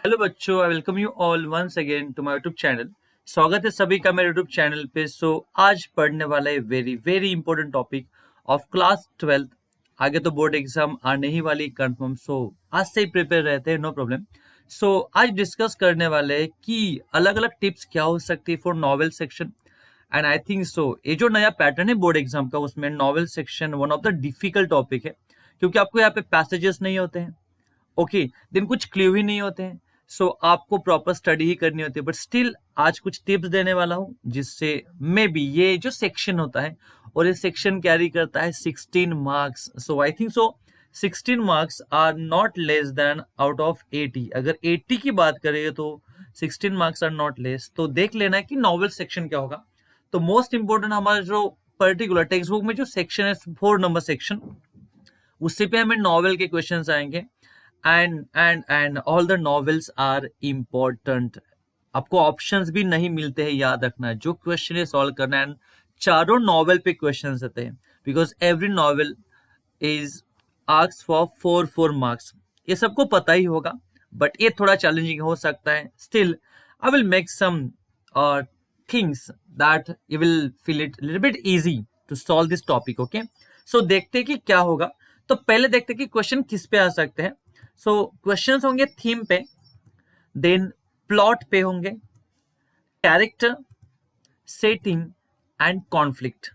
Hello बच्चों, I welcome you all once again to my YouTube channel. स्वागत है सभी का मेरे यूट्यूब चैनल पे। आज पढ़ने वाला है very very important topic of class 12। आगे तो बोर्ड एग्जाम आने ही वाली कंफर्म, आज से ही प्रिपेयर रहते हैं, नो प्रॉब्लम। आज डिस्कस करने वाले हैं कि अलग अलग टिप्स क्या हो सकती है for novel section. And I think ये जो नया पैटर्न है बोर्ड एग्जाम का, उसमें novel section one of the difficult topic है, क्योंकि आपको यहाँ पे पैसेजेस नहीं होते हैं। ओके, दिन कुछ क्ल्यू ही नहीं होते हैं। आपको प्रॉपर स्टडी ही करनी होती है, बट स्टिल आज कुछ टिप्स देने वाला हूं जिससे मे बी ये जो सेक्शन होता है, और ये सेक्शन कैरी करता है 16 marks. I think 16 marks are not less than out of 80। अगर 80 की बात करें तो 16 मार्क्स आर नॉट लेस। तो देख लेना है कि नॉवल सेक्शन क्या होगा। तो मोस्ट इंपोर्टेंट हमारा जो पर्टिकुलर टेक्स्ट बुक में जो सेक्शन है 4 नंबर सेक्शन, उसी पे हमें नॉवेल के क्वेश्चंस आएंगे। And all the novels are important. आपको ऑप्शंस भी नहीं मिलते हैं, याद रखना है जो क्वेश्चन है सॉल्व करना है। चारों नॉवेल पे क्वेश्चंस आते हैं, because every novel is asks for 4 marks. ये सबको पता ही होगा, बट ये थोड़ा चैलेंजिंग हो सकता है। Still I will make some things that you will feel it little bit easy to solve this topic. Okay, देखते हैं कि क्या होगा। तो पहले देखते हैं कि क्वेश्चन किस पे आ सकते हैं। क्वेश्चंस होंगे थीम पे, देन प्लॉट पे होंगे, character, setting and conflict.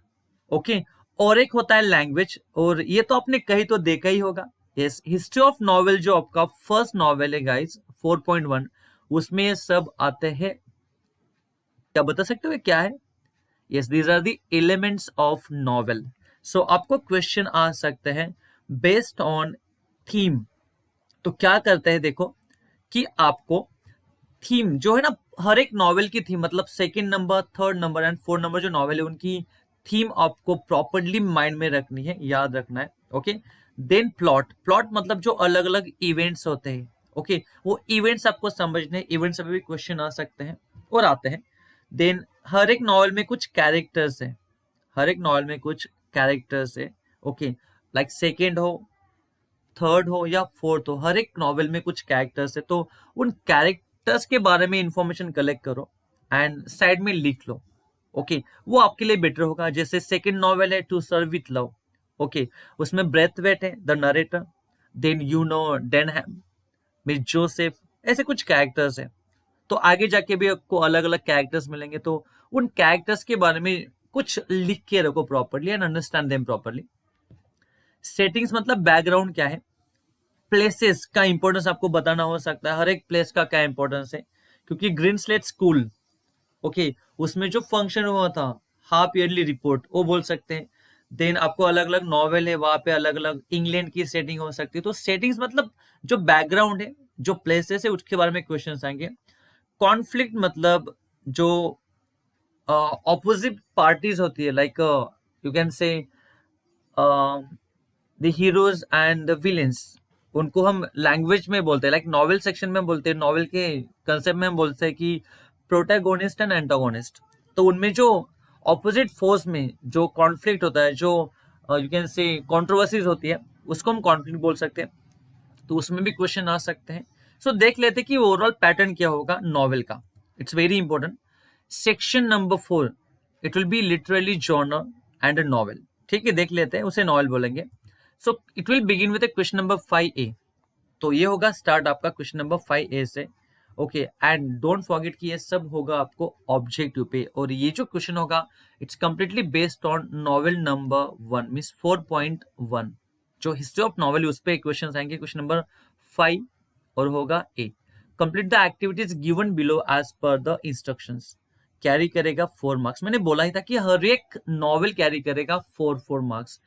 Okay, और एक होता है लैंग्वेज, और ये तो आपने कहीं तो देखा ही होगा। यस, हिस्ट्री ऑफ नॉवेल जो आपका फर्स्ट नॉवेल है गाइस 4.1, उसमें ये सब आते हैं। क्या बता सकते हो ये क्या है? Yes, these are the elements of novel. आपको क्वेश्चन आ सकते हैं बेस्ड ऑन थीम। तो क्या करते हैं देखो, कि आपको थीम जो है ना, हर एक नॉवेल की थीम, मतलब second number, third number and fourth number जो नॉवेल है उनकी थीम आपको प्रॉपरली माइंड में रखनी है, याद रखना है। Okay, then plot. प्लॉट मतलब जो अलग अलग इवेंट्स होते हैं। ओके, वो इवेंट्स आपको समझने, इवेंट्स पे भी क्वेश्चन आ सकते हैं और आते हैं। देन हर एक नॉवेल में कुछ कैरेक्टर्स है, हर एक नॉवेल में कुछ कैरेक्टर्स है। ओके, लाइक सेकेंड हो, थर्ड हो या फोर्थ हो, हर एक नॉवेल में कुछ कैरेक्टर्स है। तो उन कैरेक्टर्स के बारे में इंफॉर्मेशन कलेक्ट करो एंड साइड में लिख लो। ओके, वो आपके लिए बेटर होगा। जैसे सेकंड नॉवेल है to sir with love. Okay, उसमें ब्रेथवेट है the narrator, then you know Denham, miss Joseph, ऐसे कुछ कैरेक्टर्स है। तो आगे जाके भी आपको अलग अलग कैरेक्टर्स मिलेंगे, तो उन कैरेक्टर्स के बारे में कुछ लिख के रखो properly and understand them properly. Settings मतलब बैकग्राउंड क्या है, प्लेसेस का इंपॉर्टेंस आपको बताना हो सकता है, हर एक प्लेस का क्या इंपॉर्टेंस है। क्योंकि ग्रीन स्लेट स्कूल, ओके, उसमें जो फंक्शन हुआ था, हाफ ईयरली रिपोर्ट, वो बोल सकते हैं। देन आपको अलग अलग नॉवेल है, वहां पे अलग अलग इंग्लैंड की सेटिंग हो सकती है। तो सेटिंग्स मतलब जो बैकग्राउंड है, जो प्लेसेस है, उसके बारे में क्वेश्चन आएंगे। कॉन्फ्लिक्ट मतलब जो ऑपोजिट पार्टीज होती है, like you can say the heroes and the villains, उनको हम लैंग्वेज में बोलते हैं, लाइक नॉवेल सेक्शन में बोलते हैं, नॉवेल के कंसेप्ट में हम बोलते हैं कि प्रोटैगोनिस्ट एंड एंटागोनिस्ट। तो उनमें जो ऑपोजिट फोर्स में जो कॉन्फ्लिक्ट होता है, जो यू कैन से कंट्रोवर्सीज होती है, उसको हम कॉन्फ्लिक्ट बोल सकते हैं। तो उसमें भी क्वेश्चन आ सकते हैं। देख लेते हैं कि ओवरऑल पैटर्न क्या होगा नॉवेल का। It's very important. Section number 4, it will be literally genre and a novel. ठीक है, देख लेते हैं, उसे नॉवेल बोलेंगे। It will begin with question number 5A। तो ये होगा स्टार्ट आपका क्वेश्चन नंबर 5A से। ओके, एंड डोंट फॉरगेट कि ये सब होगा आपको ऑब्जेक्टिव पे, और ये जो क्वेश्चन होगा it's completely based on novel number 1 means 4.1। जो हिस्ट्री ऑफ नॉवेल उस पे क्वेश्चन आएंगे, क्वेश्चन नंबर 5 और होगा A. Complete the activities given below as per the instructions. Carry करेगा 4 मार्क्स। मैंने बोला ही था कि हर एक नॉवेल कैरी करेगा 4 मार्क्स।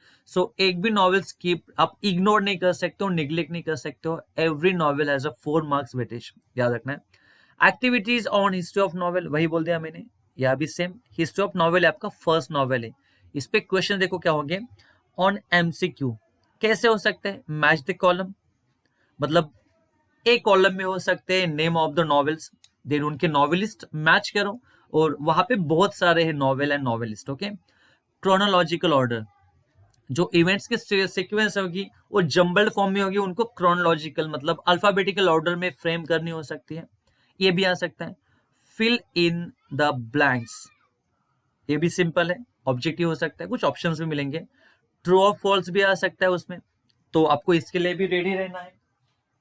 एक भी नॉवेल स्किप आप इग्नोर नहीं कर सकते हो, निग्लेक्ट नहीं कर सकते हो। Every novel has a 4 marks weightage, याद रखना है। Activities on history of novel, वही बोल दिया मैंने, यह भी सेम। हिस्ट्री ऑफ नॉवेल आपका फर्स्ट नॉवेल है, इस पे क्वेश्चन देखो क्या होंगे। ऑन एमसीक्यू कैसे हो सकते हैं, मैच द कॉलम, मतलब एक कॉलम में हो सकते हैं name of the novels, then उनके नॉवेलिस्ट मैच करो, और वहां पे बहुत सारे हैं novel and novelist. Okay, chronological order, जो इवेंट्स की सीक्वेंस होगी वो जम्बल्ड फॉर्म में होगी, उनको क्रोनोलॉजिकल मतलब अल्फाबेटिकल ऑर्डर में फ्रेम करनी हो सकती है। ये भी आ सकता है। फिल इन द ब्लैंक्स, ये भी सिंपल है, ऑब्जेक्टिव हो सकता है, कुछ ऑप्शंस भी मिलेंगे। ट्रू और फॉल्स भी आ सकता है उसमें, तो आपको इसके लिए भी रेडी रहना है।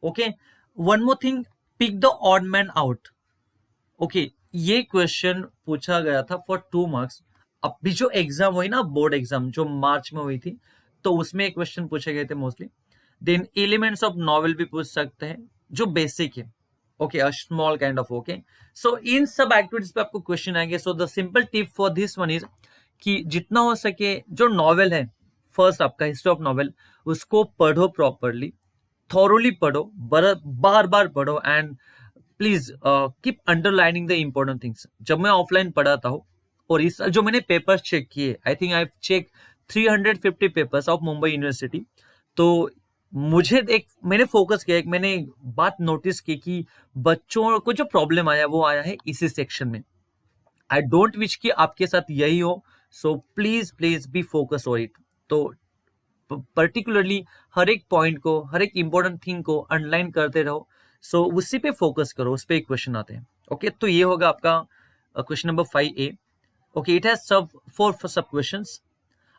Okay, one more thing, pick the odd man out. Okay, ये क्वेश्चन पूछा गया था फॉर 2 मार्क्स। अभी जो एग्जाम हुई ना, बोर्ड एग्जाम जो मार्च में हुई थी, तो उसमें एक क्वेश्चन पूछे गए थे mostly. Then elements of novel भी पूछ सकते हैं, जो बेसिक है। Okay, a small kind of. Okay, so इन सब एक्टिविटीज पे आपको क्वेश्चन आएंगे। So the simple tip for this one is कि जितना हो सके जो नॉवेल है, फर्स्ट आपका हिस्ट्री ऑफ नॉवेल, उसको पढ़ो प्रॉपरली, थॉरोली पढ़ो, बार बार पढ़ो, and please keep underlining the important things. जब मैं ऑफलाइन पढ़ाता हूँ, और इस जो मैंने पेपर चेक किए, I think I check 350 papers of Mumbai university, तो मुझे एक मैंने फोकस किया, एक मैंने बात नोटिस की कि बच्चों को जो प्रॉब्लम आया वो आया है इसी सेक्शन में। आई डोंट विश कि आपके साथ यही हो, so please please be focus on it. तो पर्टिकुलरली हर एक पॉइंट को, हर एक इंपॉर्टेंट थिंग को अंडरलाइन करते रहो। सो उसी पे फोकस करो, उस पे क्वेश्चन आते हैं। ओके, तो ये होगा आपका question number 5A। Okay, it has सब 4 सब क्वेश्चंस।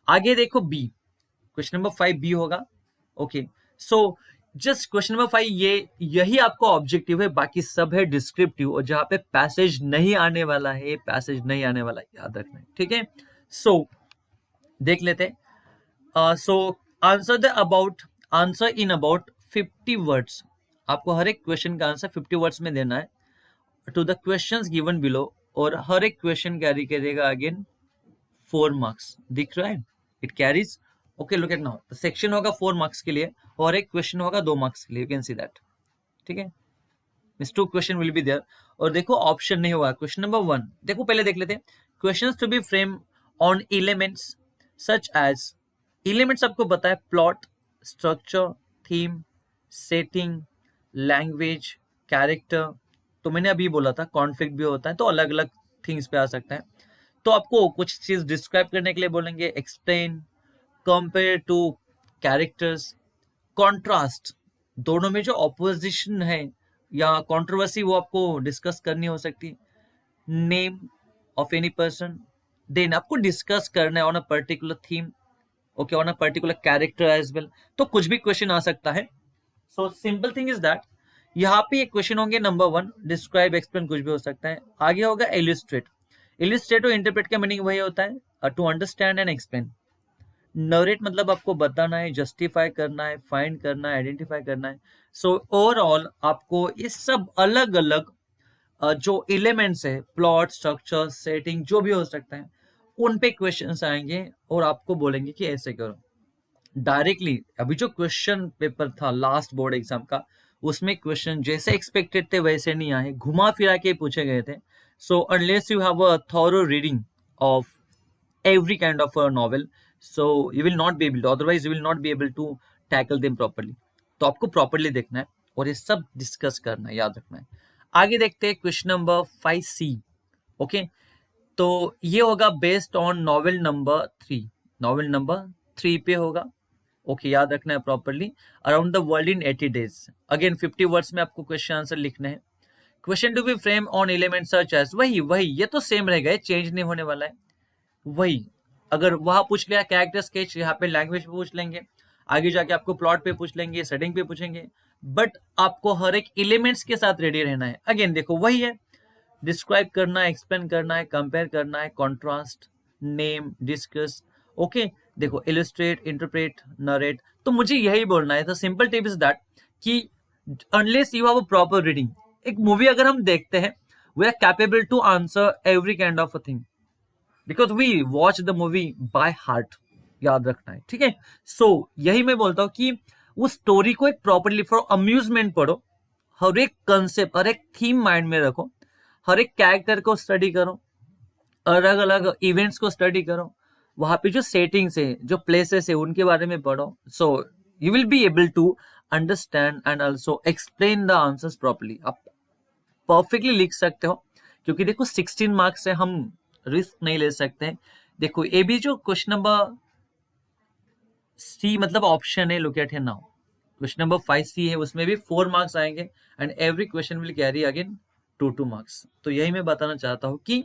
आगे देखो बी, क्वेश्चन नंबर 5B होगा। Okay, so just question number 5, ये यही आपका ऑब्जेक्टिव है, बाकी सब है डिस्क्रिप्टिव, और जहां पे पैसेज नहीं आने वाला है, पैसेज नहीं आने वाला है, याद रखना है, ठीक है। सो देख लेते हैं। So answer in about 50 words. आपको हर एक क्वेश्चन का आंसर 50 वर्ड्स में देना है to the questions given below, और हर एक क्वेश्चन कैरी करेगा अगेन 4 मार्क्स। दिख रहा है, it carries. Okay, look at now, section होगा 4 मार्क्स के लिए, और एक क्वेश्चन होगा 2 मार्क्स के लिए, यू कैन सी दैट, ठीक है। Means 2 question will be there. और देखो ऑप्शन नहीं होगा। क्वेश्चन नंबर 1 देखो, पहले देख लेते हैं। Questions to be frame on elements such as, elements आपको पता है, plot, structure, theme, setting, language, character. तो मैंने अभी बोला था कॉन्फ्लिक्ट भी होता है, तो अलग अलग थिंग्स पे आ सकता है। तो आपको कुछ चीज डिस्क्राइब करने के लिए बोलेंगे, explain, compare two characters, contrast, दोनों में जो ऑपोजिशन है या कंट्रोवर्सी वो आपको डिस्कस करनी हो सकती है, name of any person, then आपको डिस्कस करना है on a particular theme, okay, on a particular character as well. तो कुछ भी क्वेश्चन आ सकता है। So simple thing is that, यहाँ पे ये क्वेश्चन होंगे नंबर 1, डिस्क्राइब, एक्सप्लेन, कुछ भी हो सकता है। आगे होगा इलिस्ट्रेट। इलिस्ट्रेट और इंटरप्रेट का मीनिंग वही होता है, to understand and explain. Narrate मतलब आपको बताना है, जस्टिफाई करना है, फाइंड करना है, आइडेंटिफाई करना है। सो ओवरऑल आपको इस सब अलग अलग जो एलिमेंट्स है, प्लॉट, स्ट्रक्चर, सेटिंग, जो भी हो सकता है, उन पे क्वेश्चंस आएंगे, और आपको बोलेंगे कि ऐसे करो डायरेक्टली। अभी जो क्वेश्चन पेपर था लास्ट बोर्ड एग्जाम का, उसमें क्वेश्चन जैसे एक्सपेक्टेड थे वैसे नहीं आए, घुमा फिरा के पूछे गए थे। So unless you have a thorough reading of every kind of a novel, so you will not be able to, otherwise you will not be able to tackle them properly। तो आपको प्रॉपरली देखना है और ये सब discuss करना है, याद रखना है। आगे देखते हैं क्वेश्चन नंबर 5C। ओके, तो ये होगा based on novel number 3, novel number 3 पे होगा। ओके, याद रखना है properly. Around the world in 80 days, again 50 words में आपको क्वेश्चन आंसर लिखने हैं। Question to be frame on element सर्च एज, वही वही, ये तो सेम रहेगा, चेंज नहीं होने वाला है। वही, अगर वहां पूछ लिया कैरेक्टर स्केच, यहाँ पे लैंग्वेज पे पूछ लेंगे, आगे जाके आपको प्लॉट पे पूछ लेंगे, सेटिंग पे पूछेंगे, बट आपको हर एक एलिमेंट्स के साथ रेडी रहना है। अगेन देखो वही है, डिस्क्राइब करना है, एक्सप्लेन करना है, कंपेयर करना है, कॉन्ट्रास्ट, नेम, डिस्कस। ओके, देखो इलिस्ट्रेट, इंटरप्रेट, नरेट। तो मुझे यही बोलना है, तो सिंपल टिप इज दैट कि unless you have a proper reading, एक मूवी अगर हम देखते हैं, we are capable to answer every kind of a thing, because we watch the movie by heart, याद रखना है, ठीक है। सो यही मैं बोलता हूँ कि उस स्टोरी को एक प्रॉपरली फॉर अम्यूजमेंट पढ़ो, हर एक कंसेप्ट, हर एक थीम माइंड में रखो, हर एक कैरेक्टर को स्टडी करो, अलग अलग इवेंट्स को स्टडी करो, वहां पे जो सेटिंग्स है, जो प्लेसेस है, उनके बारे में पढ़ो। So you will be able to understand and also explain the answers properly. आप परफेक्टली लिख सकते हो, क्योंकि देखो 16 मार्क्स से हम रिस्क नहीं ले सकते हैं। देखो ये भी जो क्वेश्चन नंबर सी मतलब ऑप्शन है, look at here now. Question number 5C है, उसमें भी 4 मार्क्स आएंगे and every question will carry again 2 marks. तो यही मैं बताना चाहता हूँ कि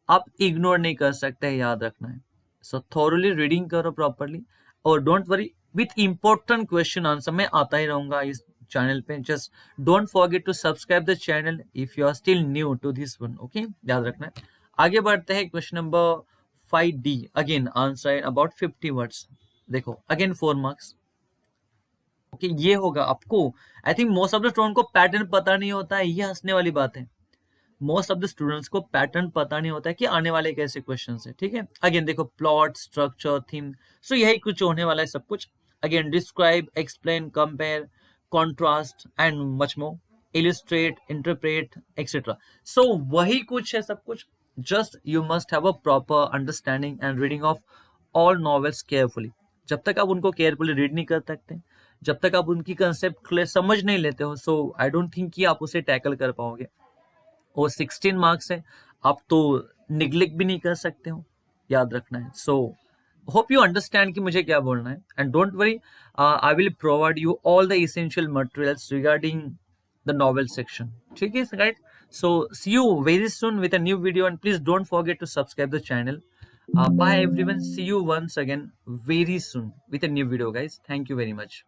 आप इग्नोर नहीं कर सकते, याद रखना है। सो थॉरली रीडिंग करो प्रॉपरली, और don't worry, with important question answer मैं आता ही रहूंगा इस चैनल पे। Just don't forget to subscribe the channel if you are still new to this one, okay, याद रखना है। आगे बढ़ते हैं, question number 5D, again answer about 50 words. देखो अगेन 4 मार्क्स, ओके, ये होगा आपको। I think most of the student को पैटर्न पता नहीं होता है, ये हंसने वाली बात है। मोस्ट ऑफ द स्टूडेंट्स को पैटर्न पता नहीं होता है कि आने वाले कैसे क्वेश्चन है, ठीक है। अगेन देखो, प्लॉट, स्ट्रक्चर, थीम, सो यही कुछ होने वाला है सब कुछ। Again describe, explain, compare, contrast and much more, illustrate, interpret etcetera. So वही कुछ है सब कुछ। Just you must have a proper understanding and reading of all novels carefully. जब तक आप उनको केयरफुली रीड नहीं कर सकते, जब तक आप उनकी कंसेप्ट क्लियर समझ नहीं लेते हो, सो आई डोंट थिंक कि आप उसे टैकल कर पाओगे। वो 16 मार्क्स है, आप तो निग्लेक्ट भी नहीं कर सकते हो, याद रखना है। सो होप यू अंडरस्टैंड कि मुझे क्या बोलना है, and don't worry, I will provide you all the essential materials regarding the novel section, ठीक है right. So see you very soon with a new video, and please don't forget to subscribe the channel. Bye everyone, see you once again very soon with a new video guys, thank you very much.